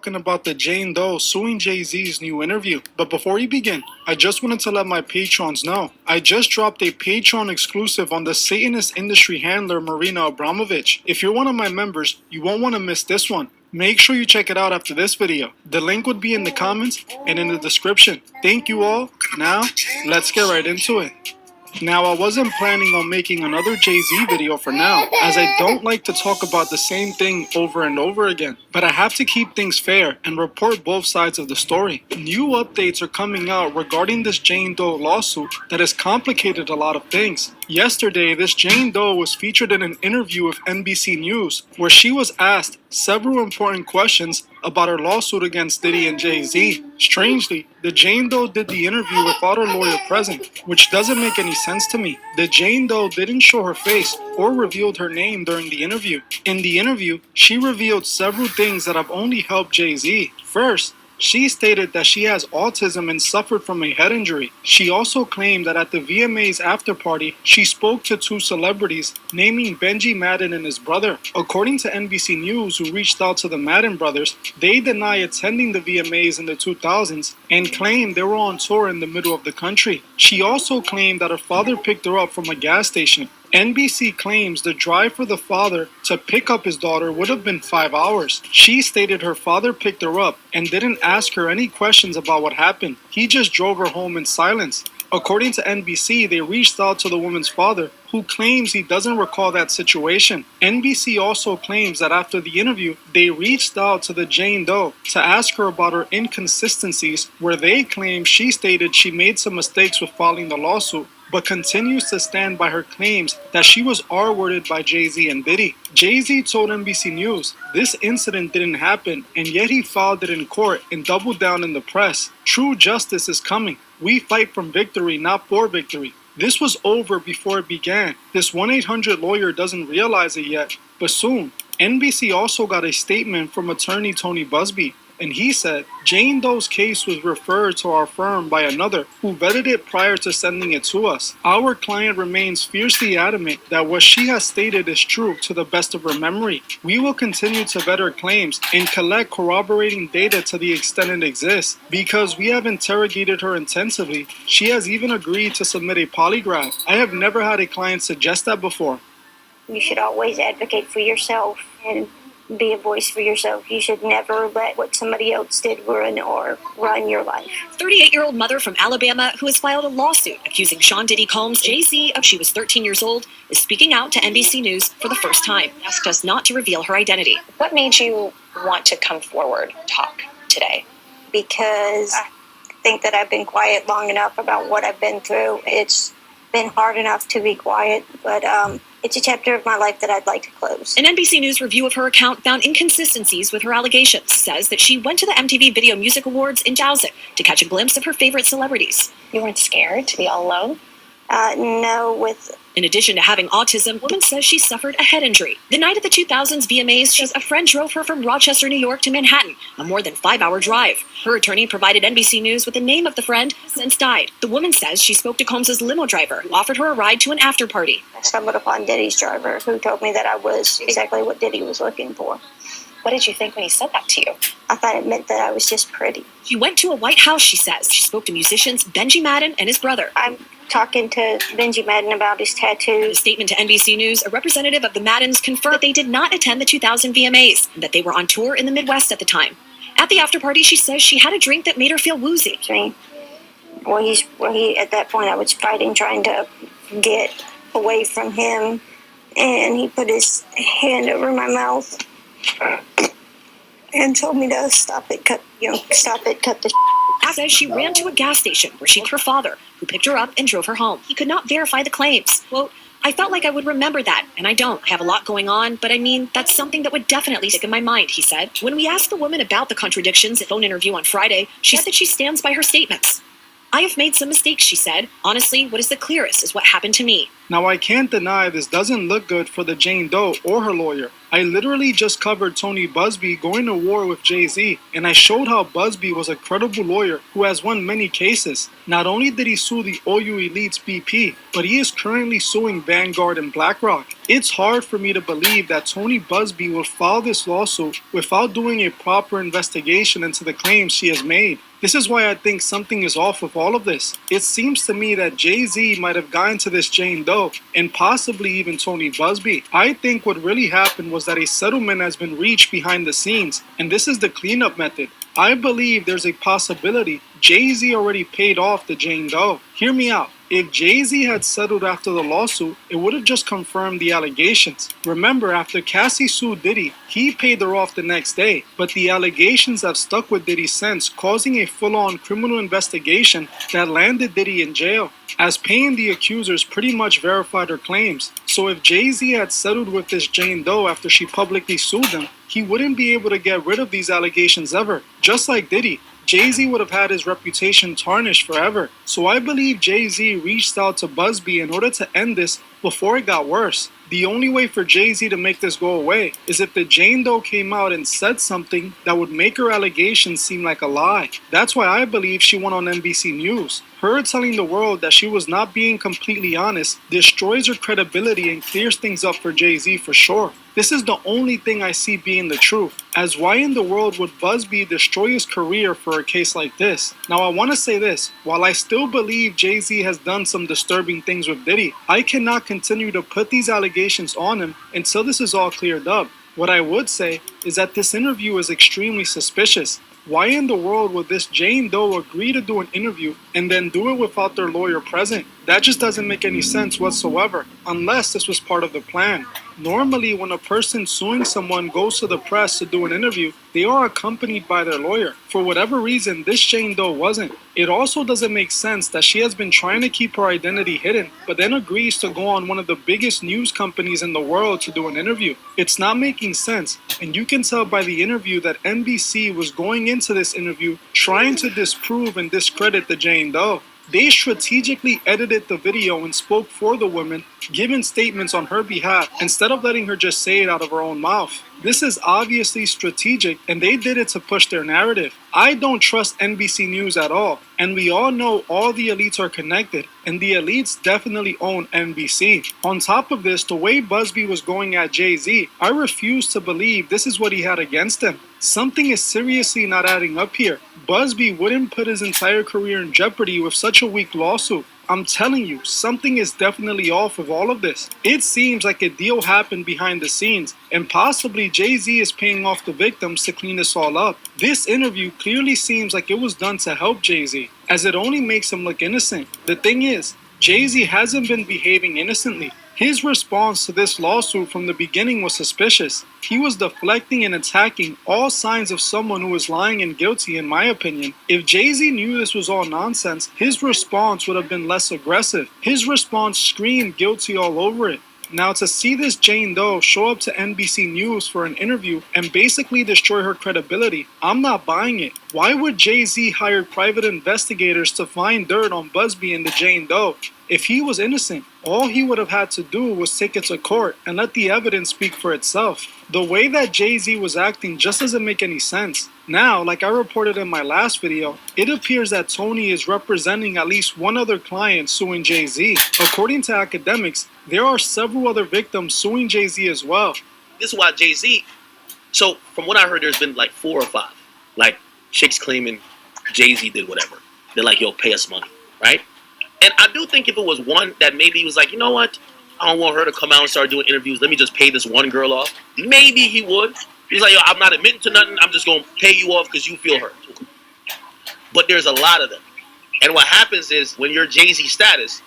talking about the Jane Doe suing Jay-Z's new interview. But before we begin, I just wanted to let my patrons know. I just dropped a Patreon exclusive on the Satanist industry handler Marina Abramovich. If you're one of my members, you won't want to miss this one. Make sure you check it out after this video. The link would be in the comments and in the description. Thank you all. Now, let's get right into it. Now, I wasn't planning on making another Jay-Z video for now, as I don't like to talk about the same thing over and over again. But I have to keep things fair and report both sides of the story. New updates are coming out regarding this Jane Doe lawsuit that has complicated a lot of things. Yesterday, this Jane Doe was featured in an interview with NBC News, where she was asked several important questions about her lawsuit against Diddy and Jay-Z. Strangely, the Jane Doe did the interview without her lawyer present, which doesn't make any sense to me. The Jane Doe didn't show her face or revealed her name during the interview. In the interview, she revealed several things that have only helped Jay-Z. First, she stated that she has autism and suffered from a head injury. She also claimed that at the VMA's after party, she spoke to two celebrities, naming Benji Madden and his brother. According to NBC News, who reached out to the Madden brothers, they deny attending the VMAs in the 2000s and claimed they were on tour in the middle of the country. She also claimed that her father picked her up from a gas station. NBC claims the drive for the father to pick up his daughter would have been 5 hours. She stated her father picked her up and didn't ask her any questions about what happened. He just drove her home in silence. According to NBC, they reached out to the woman's father, who claims he doesn't recall that situation. NBC also claims that after the interview, they reached out to the Jane Doe to ask her about her inconsistencies, where they claim she stated she made some mistakes with filing the lawsuit, but continues to stand by her claims that she was R-worded by Jay-Z and Diddy. Jay-Z told NBC News this incident didn't happen, and yet he filed it in court and doubled down in the press. True justice is coming. We fight from victory, not for victory. This was over before it began. This 1-800 lawyer doesn't realize it yet, but soon. NBC also got a statement from attorney Tony Busby, and he said Jane Doe's case was referred to our firm by another who vetted it prior to sending it to us. Our client remains fiercely adamant that what she has stated is true to the best of her memory. We will continue to vet her claims and collect corroborating data to the extent it exists. Because we have interrogated her intensively, she has even agreed to submit a polygraph. I have never had a client suggest that before. You should always advocate for yourself and be a voice for yourself. You should never let what somebody else did ruin or run your life. 38-year-old mother from Alabama who has filed a lawsuit accusing Sean Diddy Combs' Jay-Z of she was 13 years old is speaking out to NBC News for the first time. Asked us not to reveal her identity. What made you want to come forward, talk today? Because I think that I've been quiet long enough about what I've been through. It's been hard enough to be quiet, but it's a chapter of my life that I'd like to close. An NBC News review of her account found inconsistencies with her allegations. Says that she went to the MTV Video Music Awards in Dowsett to catch a glimpse of her favorite celebrities. You weren't scared to be all alone? No, In addition to having autism, the woman says she suffered a head injury. The night of the 2000s VMAs, a friend drove her from Rochester, New York to Manhattan, a more than 5-hour drive. Her attorney provided NBC News with the name of the friend who since died. The woman says she spoke to Combs' limo driver, who offered her a ride to an after party. I stumbled upon Diddy's driver, who told me that I was exactly what Diddy was looking for. What did you think when he said that to you? I thought it meant that I was just pretty. She went to a White House, she says. She spoke to musicians Benji Madden and his brother. I'm talking to Benji Madden about his In a tattoos. statement to NBC News, a representative of the Maddens confirmed that they did not attend the 2000 VMAs and that they were on tour in the Midwest at the time. At the after party, she says she had a drink that made her feel woozy. At that point, I was fighting, trying to get away from him, and he put his hand over my mouth and told me to stop it, cut the Says she ran to a gas station where she met her father, who picked her up and drove her home. He could not verify the claims. Quote, I felt like I would remember that, and I don't. I have a lot going on, but I mean, that's something that would definitely stick in my mind, he said. When we asked the woman about the contradictions in a phone interview on Friday, she said that she stands by her statements. I have made some mistakes, she said. Honestly, what is the clearest is what happened to me. Now I can't deny this doesn't look good for the Jane Doe or her lawyer. I literally just covered Tony Busby going to war with Jay-Z, and I showed how Busby was a credible lawyer who has won many cases. Not only did he sue the OU Elites BP, but he is currently suing Vanguard and BlackRock. It's hard for me to believe that Tony Busby will file this lawsuit without doing a proper investigation into the claims she has made. This is why I think something is off with all of this. It seems to me that Jay-Z might have gotten to this Jane Doe and possibly even Tony Busby. I think what really happened was that a settlement has been reached behind the scenes, and this is the cleanup method. I believe there's a possibility Jay-Z already paid off the Jane Doe. Hear me out. If Jay-Z had settled after the lawsuit, it would have just confirmed the allegations. Remember, after Cassie sued Diddy, he paid her off the next day. But the allegations have stuck with Diddy since, causing a full-on criminal investigation that landed Diddy in jail, as paying the accusers pretty much verified her claims. So if Jay-Z had settled with this Jane Doe after she publicly sued them, he wouldn't be able to get rid of these allegations ever, just like Diddy. Jay-Z would have had his reputation tarnished forever. So I believe Jay-Z reached out to Busby in order to end this before it got worse. The only way for Jay-Z to make this go away is if the Jane Doe came out and said something that would make her allegations seem like a lie. That's why I believe she went on NBC News. Her telling the world that she was not being completely honest destroys her credibility and clears things up for Jay-Z for sure. This is the only thing I see being the truth, as why in the world would Busby destroy his career for a case like this? Now I want to say this, while I still believe Jay-Z has done some disturbing things with Diddy, I cannot continue to put these allegations on him until this is all cleared up. What I would say is that this interview is extremely suspicious. Why in the world would this Jane Doe agree to do an interview and then do it without their lawyer present? That just doesn't make any sense whatsoever, unless this was part of the plan. Normally, when a person suing someone goes to the press to do an interview, they are accompanied by their lawyer. For whatever reason, this Jane Doe wasn't. It also doesn't make sense that she has been trying to keep her identity hidden, but then agrees to go on one of the biggest news companies in the world to do an interview. It's not making sense, and you can tell by the interview that NBC was going into this interview trying to disprove and discredit the Jane Doe. They strategically edited the video and spoke for the woman, giving statements on her behalf instead of letting her just say it out of her own mouth. This is obviously strategic, and they did it to push their narrative. I don't trust NBC News at all, and we all know all the elites are connected, and the elites definitely own NBC. On top of this, the way Busby was going at Jay-Z, I refuse to believe this is what he had against him. Something is seriously not adding up here. Busby wouldn't put his entire career in jeopardy with such a weak lawsuit. I'm telling you, something is definitely off with all of this. It seems like a deal happened behind the scenes, and possibly Jay-Z is paying off the victims to clean this all up. This interview clearly seems like it was done to help Jay-Z, as it only makes him look innocent. The thing is, Jay-Z hasn't been behaving innocently. His response to this lawsuit from the beginning was suspicious. He was deflecting and attacking all signs of someone who was lying and guilty, in my opinion. If Jay-Z knew this was all nonsense, his response would have been less aggressive. His response screamed guilty all over it. Now, to see this Jane Doe show up to NBC News for an interview and basically destroy her credibility, I'm not buying it. Why would Jay-Z hire private investigators to find dirt on Busby and the Jane Doe? If he was innocent, all he would have had to do was take it to court and let the evidence speak for itself. The way that Jay-Z was acting just doesn't make any sense. Now, like I reported in my last video, it appears that Tony is representing at least one other client suing Jay-Z. According to academics, there are several other victims suing Jay-Z as well. This is why Jay-Z, so from what I heard, there's been like 4 or 5, like chicks claiming Jay-Z did whatever. They're like, yo, pay us money, right? And I do think if it was one that maybe he was like, you know what, I don't want her to come out and start doing interviews, let me just pay this one girl off, maybe he would. He's like, yo, I'm not admitting to nothing, I'm just going to pay you off because you feel hurt. But there's a lot of them. And what happens is, when you're Jay-Z status,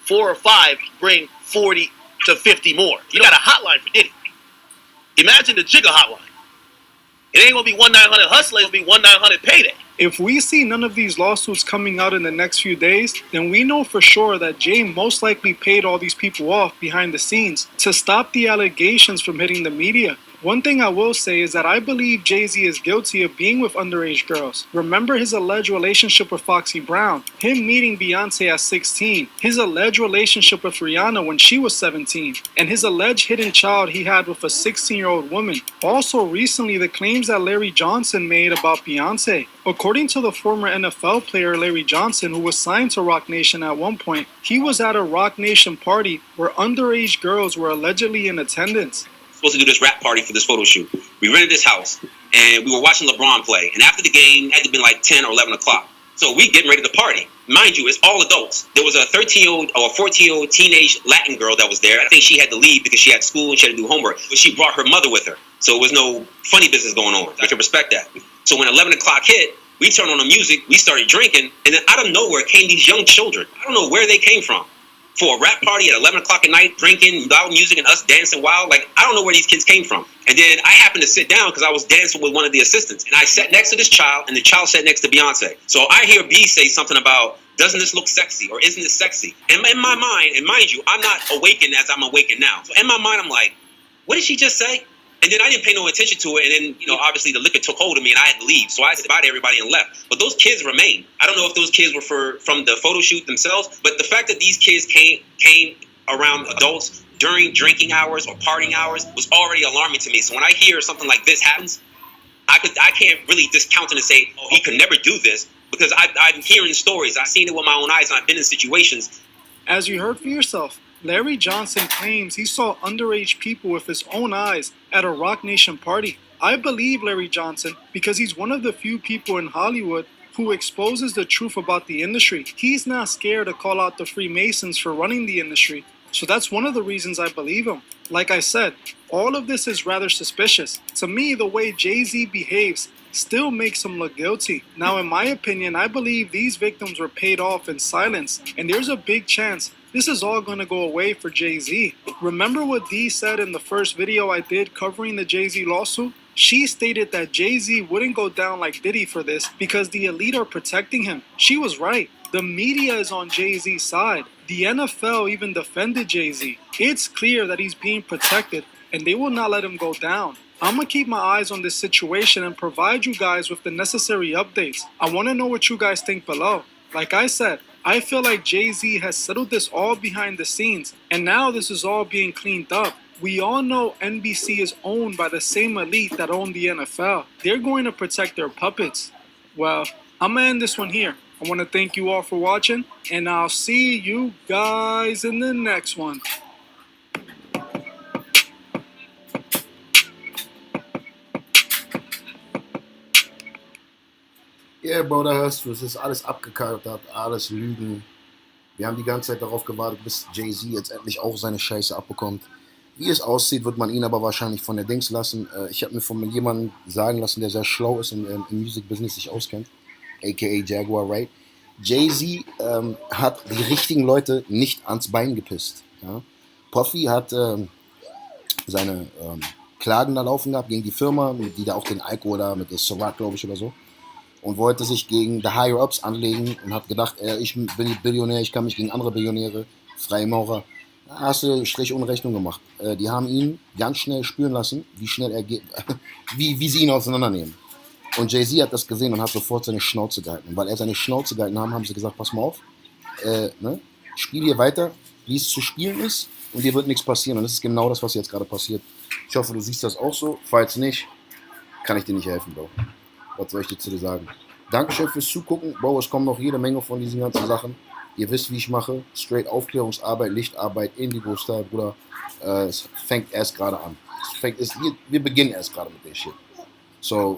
4 or 5 bring 40 to 50 more. You got a hotline for Diddy. Imagine the Jigga hotline. It ain't going to be 1-900 Hustler, it'll be 1-900 Payday. If we see none of these lawsuits coming out in the next few days, then we know for sure that Jay most likely paid all these people off behind the scenes to stop the allegations from hitting the media. One thing I will say is that I believe Jay-Z is guilty of being with underage girls. Remember his alleged relationship with Foxy Brown, him meeting Beyonce at 16, his alleged relationship with Rihanna when she was 17, and his alleged hidden child he had with a 16-year-old woman. Also recently, the claims that Larry Johnson made about Beyonce. According to the former NFL player Larry Johnson, who was signed to Roc Nation at one point, he was at a Roc Nation party where underage girls were allegedly in attendance. Supposed to do this rap party for this photo shoot. We rented this house and we were watching LeBron play. And after the game, it had to be like 10 or 11 o'clock. So we getting ready to party. Mind you, it's all adults. There was a 13-year-old or a 14-year-old teenage Latin girl that was there. I think she had to leave because she had school and she had to do homework. But she brought her mother with her. So it was no funny business going on. I can respect that. So when 11 o'clock hit, we turned on the music, we started drinking, and then out of nowhere came these young children. I don't know where they came from. For a rap party at 11 o'clock at night, drinking, loud music, and us dancing wild. Like, I don't know where these kids came from. And then I happened to sit down because I was dancing with one of the assistants. And I sat next to this child, and the child sat next to Beyonce. So I hear B say something about, doesn't this look sexy? Or isn't this sexy? And in my mind, and mind you, I'm not awakened as I'm awakened now. So in my mind, I'm like, what did she just say? And then I didn't pay no attention to it. And then, obviously the liquor took hold of me and I had to leave. So I said bye to everybody and left. But those kids remained. I don't know if those kids were from the photo shoot themselves, but the fact that these kids came around adults during drinking hours or partying hours was already alarming to me. So when I hear something like this happens, I can't really discount it and say, oh, he could never do this, because I'm hearing stories. I've seen it with my own eyes and I've been in situations. As you heard for yourself, Larry Johnson claims he saw underage people with his own eyes at a Roc Nation party. I believe Larry Johnson because he's one of the few people in Hollywood who exposes the truth about the industry. He's not scared to call out the Freemasons for running the industry. So that's one of the reasons I believe him. Like I said, all of this is rather suspicious. To me, the way Jay-Z behaves still makes him look guilty. Now, in my opinion, I believe these victims were paid off in silence, and there's a big chance this is all going to go away for Jay-Z. Remember what Dee said in the first video I did covering the Jay-Z lawsuit? She stated that Jay-Z wouldn't go down like Diddy for this because the elite are protecting him. She was right. The media is on Jay-Z's side. The NFL even defended Jay-Z. It's clear that he's being protected and they will not let him go down. I'm going to keep my eyes on this situation and provide you guys with the necessary updates. I want to know what you guys think below. Like I said, I feel like Jay-Z has settled this all behind the scenes, and now this is all being cleaned up. We all know NBC is owned by the same elite that own the NFL. They're going to protect their puppets. Well, I'm going to end this one here. I want to thank you all for watching, and I'll see you guys in the next one. Yeah, Bro, da hörst du, es ist alles abgekartet, alles Lügen. Wir haben die ganze Zeit darauf gewartet, bis Jay-Z jetzt endlich auch seine Scheiße abbekommt. Wie es aussieht, wird man ihn aber wahrscheinlich von der Dings lassen. Ich habe mir von jemandem sagen lassen, der sehr schlau ist und im Music-Business sich auskennt, aka Jaguar Wright. Jay-Z hat die richtigen Leute nicht ans Bein gepisst. Ja? Puffy hat seine Klagen da laufen gehabt gegen die Firma, die da auch den Alkohol da mit der Surat, glaube ich, oder so. Und wollte sich gegen die Higher-Ups anlegen und hat gedacht, ich bin Billionär, ich kann mich gegen andere Billionäre, Freimaurer. Da hast du Strich ohne Rechnung gemacht. Die haben ihn ganz schnell spüren lassen, wie schnell er geht, wie sie ihn auseinandernehmen. Und Jay-Z hat das gesehen und hat sofort seine Schnauze gehalten. Und weil er seine Schnauze gehalten haben, haben sie gesagt, pass mal auf, spiel hier weiter, wie es zu spielen ist, und dir wird nichts passieren. Und das ist genau das, was jetzt gerade passiert. Ich hoffe, du siehst das auch so. Falls nicht, kann ich dir nicht helfen, Bro. Was soll ich dir zu dir sagen? Dankeschön fürs Zugucken. Bro, es kommen noch jede Menge von diesen ganzen Sachen. Ihr wisst, wie ich mache. Straight Aufklärungsarbeit, Lichtarbeit, Indigo-Style, Bruder. Es fängt erst gerade an. Wir beginnen erst gerade mit dem Shit. So,